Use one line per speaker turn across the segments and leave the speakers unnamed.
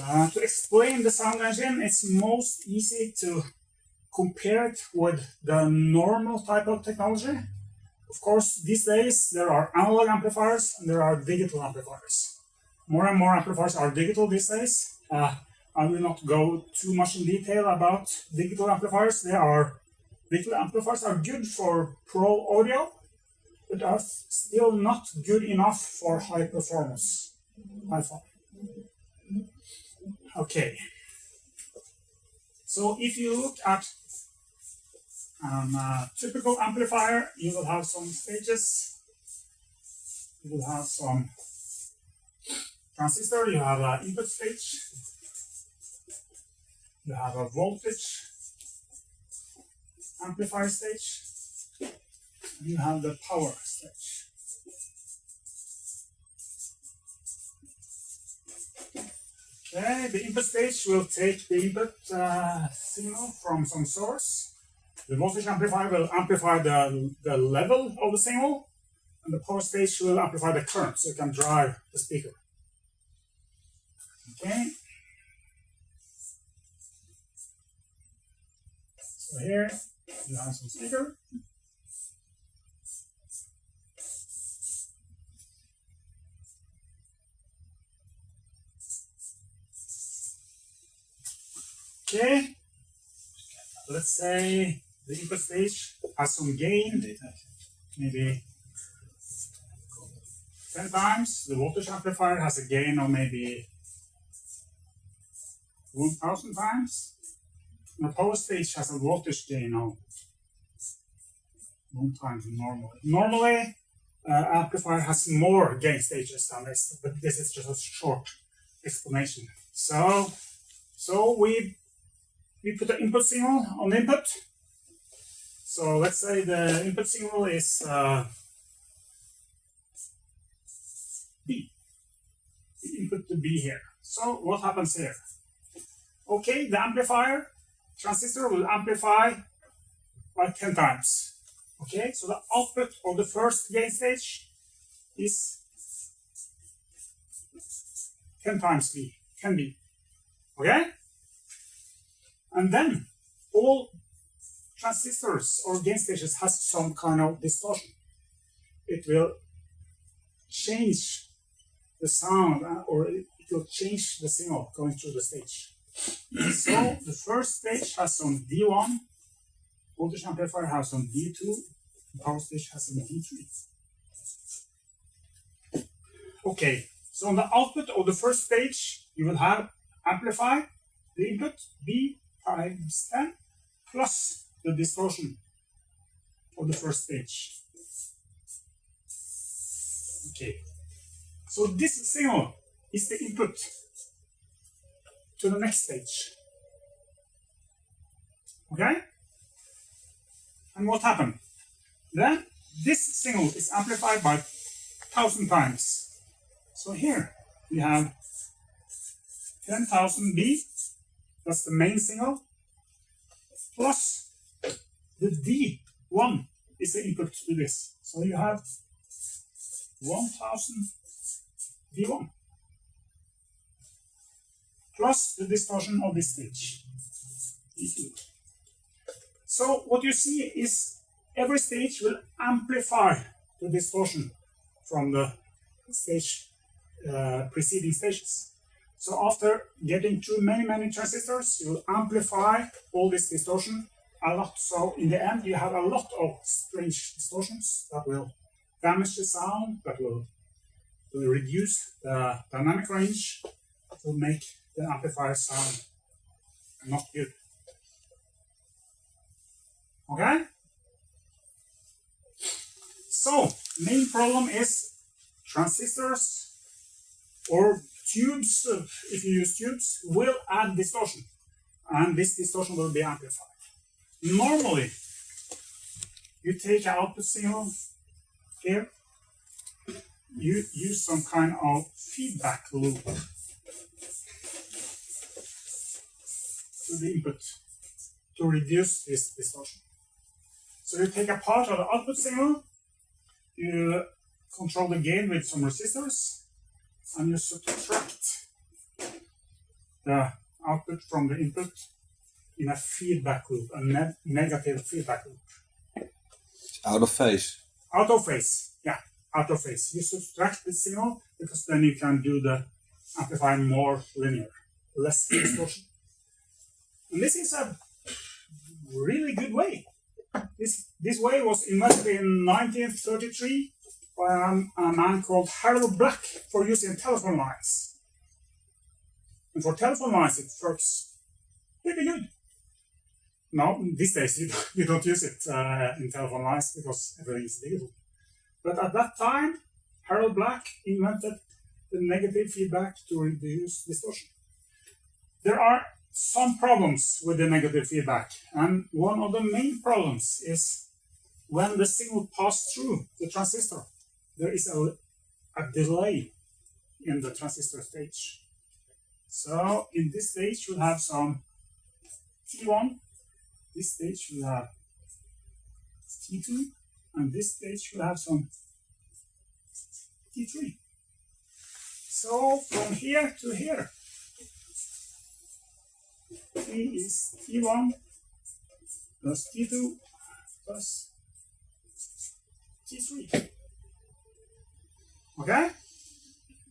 To explain the sound engine, it's most easy to compare it with the normal type of technology. Of course, these days there are analog amplifiers and there are digital amplifiers. More and more amplifiers are digital these days. I will not go too much in detail about digital amplifiers. Digital amplifiers are good for pro audio, but are still not good enough for high performance Hi-Fi. Okay. So if you look at a typical amplifier, you will have some stages. You will have some transistor. You have an input stage. You have a voltage amplifier stage. And you have the power stage. Okay, the input stage will take the input signal from some source. The voltage amplifier will amplify the level of the signal, and the power stage will amplify the current, so you can drive the speaker. Okay. So here you have some speaker. Okay, let's say the input stage has some gain, maybe 10 times. The voltage amplifier has a gain of maybe 1000 times. The power stage has a voltage gain of 1 time normally. Normally, amplifier has more gain stages than this, but this is just a short explanation. So we put the input signal on the input. So let's say the input signal is B. The input to B here. So what happens here? Okay, the amplifier transistor will amplify by 10 times. Okay, so the output of the first gain stage is 10 times B, 10B. Okay? And then all transistors or gain stages has some kind of distortion. It will change the sound or it will change the signal going through the stage. So the first stage has some D1, voltage amplifier has some D2, the power stage has some D3. Okay, so on the output of the first stage, you will have amplify the input B times 10 plus the distortion of the first stage. Okay, so this signal is the input to the next stage. Okay? And what happened? Then this signal is amplified by 1000 times. So here we have 10,000 B. That's the main signal, plus the D1 is the input to this. So you have 1000 D1 plus the distortion of this stage, D2. So what you see is every stage will amplify the distortion from the stage preceding stages. So after getting through many transistors, you will amplify all this distortion a lot. So in the end, you have a lot of strange distortions that will damage the sound, that will reduce the dynamic range, that will make the amplifier sound not good. Okay? So, main problem is transistors or tubes, if you use tubes, will add distortion, and this distortion will be amplified. Normally, you take an output signal here, you use some kind of feedback loop to the input to reduce this distortion. So you take a part of the output signal, you control the gain with some resistors, and you subtract the output from the input in a feedback loop, a negative feedback loop.
Out of phase.
Out of phase, yeah, out of phase. You subtract the signal because then you can do the amplifier more linear, less distortion. And this is a really good way. This way was invented in 1933 by a man called Hegel for use in telephone lines. And for telephone lines, it works pretty good. Now, these days, you don't use it in telephone lines because everything is digital. But at that time, Harold Black invented the negative feedback to reduce distortion. There are some problems with the negative feedback, and one of the main problems is when the signal passes through the transistor, there is a delay in the transistor stage. So in this stage, we'll have some T1, this stage will have T2, and this stage will have some T3. So from here to here, T is T1 plus T2 plus T3. Okay?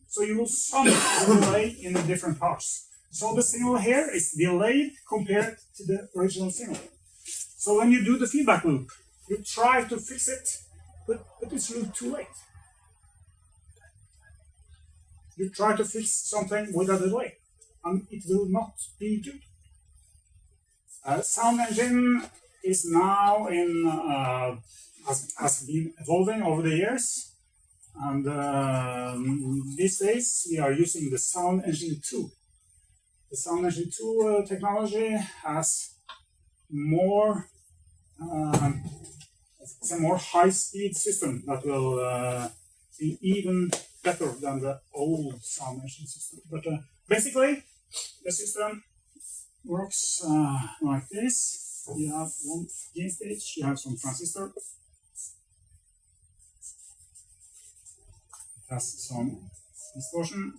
So you will sum the delay in the different parts. So the signal here is delayed compared to the original signal. So when you do the feedback loop, you try to fix it, but it's really too late. You try to fix something with a delay, and it will not be good. Sound engine is now has been evolving over the years, and these days we are using the Sound Engine 2. The Sound Engine 2 technology has more, it's a more high-speed system that will be even better than the old Sound Engine system. But basically, the system works like this. You have one gain stage, you have some transistor. It has some distortion.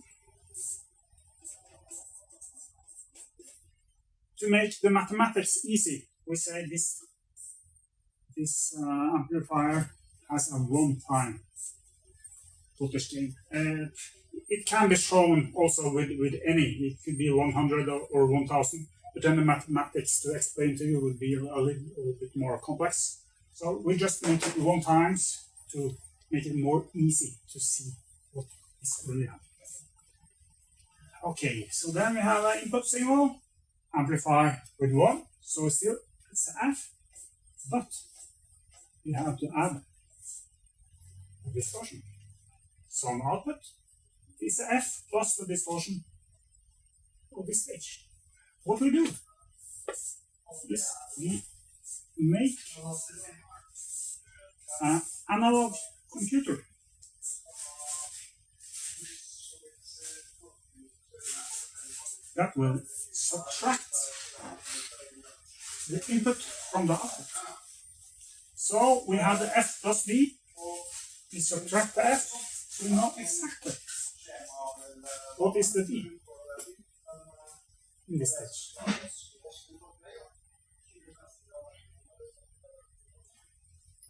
To make the mathematics easy, we say this amplifier has a one-time voltage gain. It can be shown also with any. It could be 100 or 1000, but then the mathematics to explain to you will be a little bit more complex. So we just make it one times to make it more easy to see what is really happening. Okay, so then we have an input signal, amplify with 1, so still it's F, but we have to add the distortion. Some output is F plus the distortion of this stage. What we do is we make an analog computer. That will subtract the input from the output. So we have the F plus D. We subtract the F, we know exactly what is the D in this stage.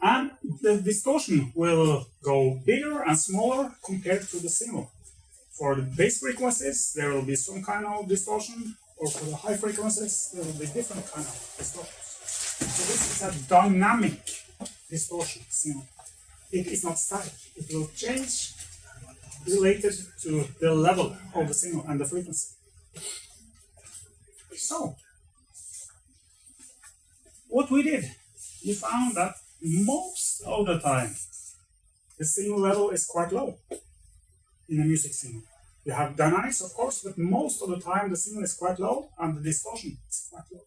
And the distortion will go bigger and smaller compared to the signal. For the base frequencies, there will be some kind of distortion, or for the high frequencies, there will be different kind of distortions. So this is a dynamic distortion signal. It is not static. It will change related to the level of the signal and the frequency. So, what we did, we found that most of the time, the signal level is quite low in a music signal. You have dynamics, of course, but most of the time the signal is quite low and the distortion is quite low.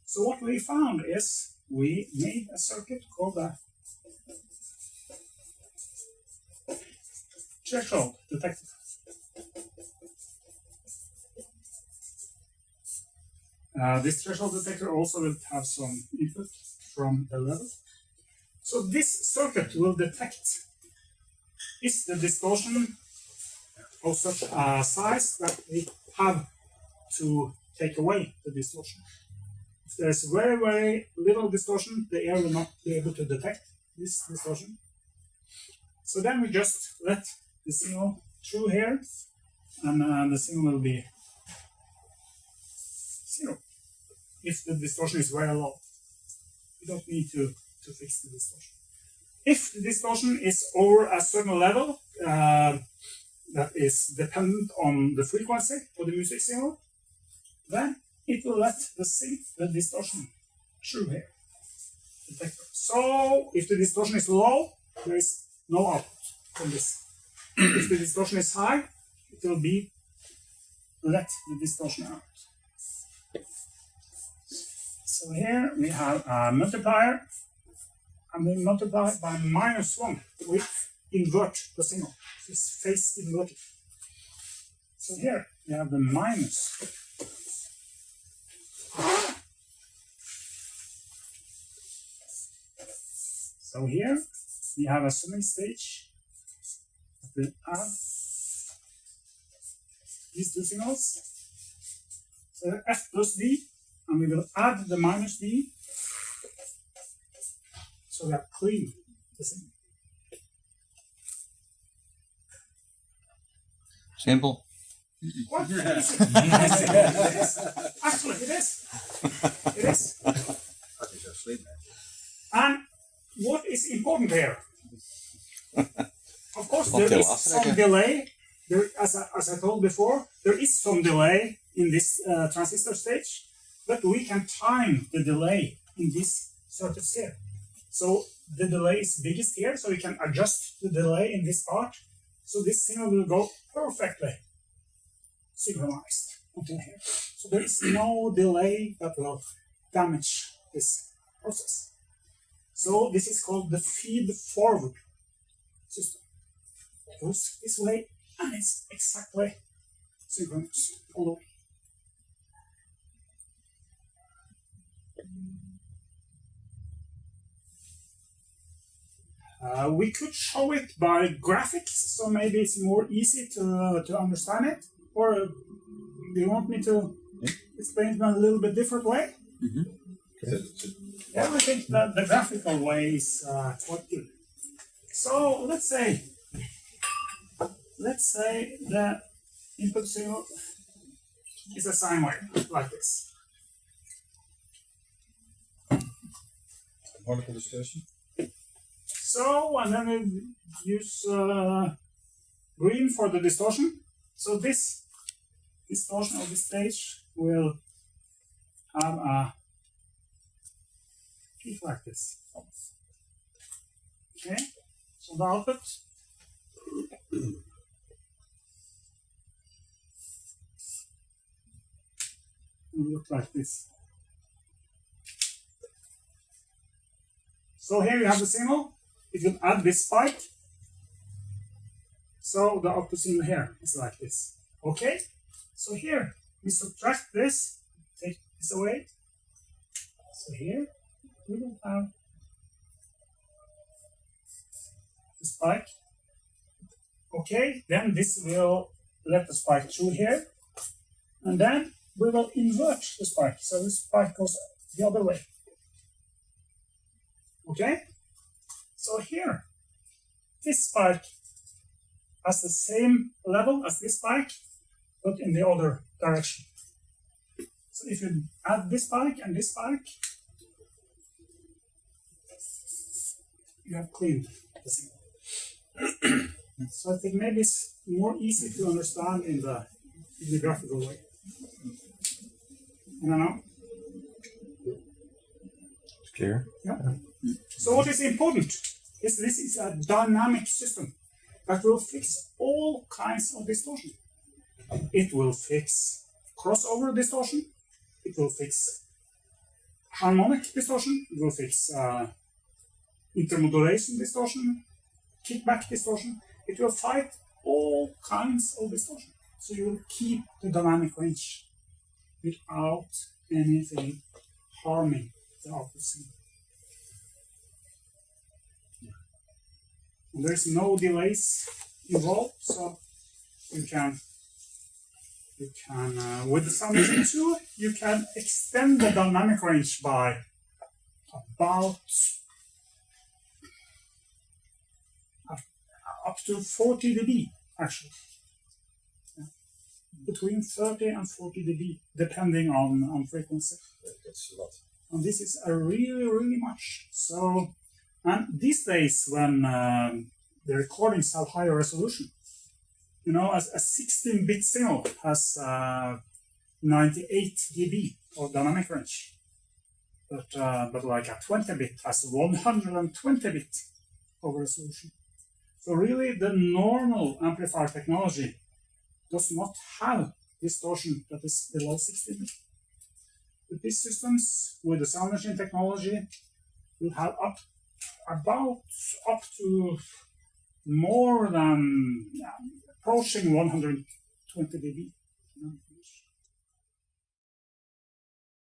So what we found is we made a circuit called a threshold detector. This threshold detector also will have some input from the level. So this circuit will detect is the distortion of such a size that we have to take away the distortion. If there's very, very little distortion, the ear will not be able to detect this distortion. So then we just let the signal through here, and the signal will be 0. If the distortion is very low, you don't need to fix the distortion. If the distortion is over a certain level that is dependent on the frequency of the music signal, then it will let the distortion through here. Detector. So if the distortion is low, there is no output from this. If the distortion is high, it will be let the distortion out. So here we have a multiplier, and we multiply by -1. We invert the signal. It's phase inverted. So here we have the minus. So here we have a summing stage that will add these two signals. So F plus D, and we will add the minus D. So we have cleaned the signal.
Simple.
What? It is. Actually, it is. It is. And what is important here? Of course, there is some delay. As I told before, there is some delay in this transistor stage, but we can time the delay in this circuits here. So the delay is biggest here, so we can adjust the delay in this part. So this signal will go perfectly synchronized until here. So there is no delay that will damage this process. So this is called the feed-forward system. It goes this way, and it's exactly synchronous all the way. We could show it by graphics, so maybe it's more easy to understand it. Or do you want me to explain it in a little bit different way? Yeah, I think that the graphical way is quite good. So let's say the input signal is a sine wave like this.
Harmonical distortion.
So, and then we use green for the distortion. So this distortion of the stage will have a peak like this. Okay, so the output will look like this. So here you have the signal. It will add this spike. So the output signal here is like this. Okay? So here we subtract this, take this away. So here we will have the spike. Okay, then this will let the spike through here. And then we will invert the spike. So the spike goes the other way. Okay? So here, this spike has the same level as this spike, but in the other direction. So if you add this spike and this spike, you have cleaned the signal. So I think maybe it's more easy to understand in the graphical way. I don't know.
It's clear.
Yeah. So what is important is this is a dynamic system that will fix all kinds of distortion. It will fix crossover distortion. It will fix harmonic distortion. It will fix intermodulation distortion, kickback distortion. It will fight all kinds of distortion. So you will keep the dynamic range without anything harming the output signal. And there's no delays involved, so you can You can, with the sound machine 2, you can extend the dynamic range by about up to 40 dB, actually. Yeah. Between 30 and 40 dB, depending on frequency.
That's a lot.
And this is a really much. So, and these days when the recordings have higher resolution, you know, as a 16-bit signal has 98 dB of dynamic range, but like a 20-bit has 120 bit of resolution. So really, the normal amplifier technology does not have distortion that is below 16 bit. But these systems with the sound machine technology will have about up to more than approaching 120 dB.